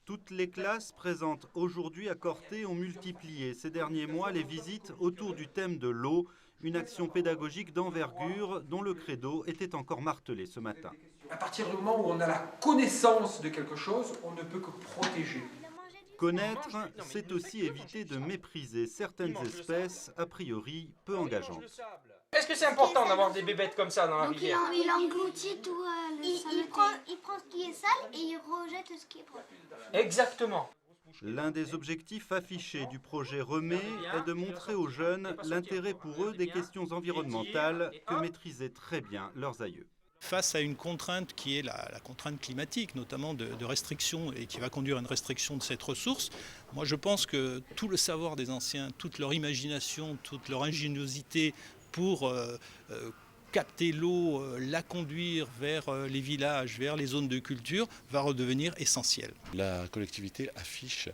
Toutes les classes présentes aujourd'hui à Corté ont multiplié ces derniers mois les visites autour du thème de l'eau, une action pédagogique d'envergure dont le credo était encore martelé ce matin. À partir du moment où on a la connaissance de quelque chose, on ne peut que protéger. Connaître, c'est aussi éviter de mépriser certaines espèces a priori peu engageantes. Est-ce que c'est important d'avoir des bébêtes comme ça dans la rivière? Il engloutit tout il prend ce qui est sale et il rejette ce qui est propre. Exactement. L'un des objectifs affichés du projet Remé est de montrer aux jeunes l'intérêt pour eux des questions environnementales que maîtrisaient très bien leurs aïeux. Face à une contrainte qui est la contrainte climatique, notamment de restriction, et qui va conduire à une restriction de cette ressource, moi je pense que tout le savoir des anciens, toute leur imagination, toute leur ingéniosité pour capter l'eau, la conduire vers les villages, vers les zones de culture, va redevenir essentiel. La collectivité affiche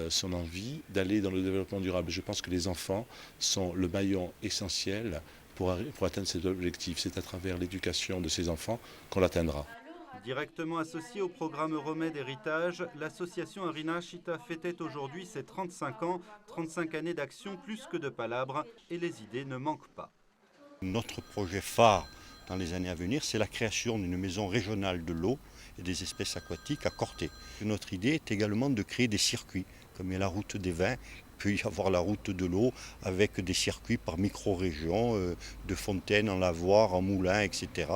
son envie d'aller dans le développement durable. Je pense que les enfants sont le maillon essentiel pour atteindre cet objectif. C'est à travers l'éducation de ces enfants qu'on l'atteindra. Directement associée au programme Remède Héritage, l'association Arinashita fêtait aujourd'hui ses 35 ans, 35 années d'action plus que de palabres, et les idées ne manquent pas. Notre projet phare dans les années à venir, c'est la création d'une maison régionale de l'eau et des espèces aquatiques à Corté. Notre idée est également de créer des circuits, comme il y a la route des vins, il peut y avoir la route de l'eau avec des circuits par micro-régions, de fontaines en lavoir, en moulins, etc.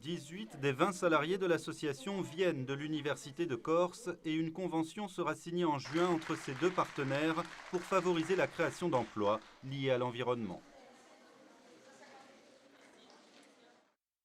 18 des 20 salariés de l'association viennent de l'Université de Corse et une convention sera signée en juin entre ces deux partenaires pour favoriser la création d'emplois liés à l'environnement.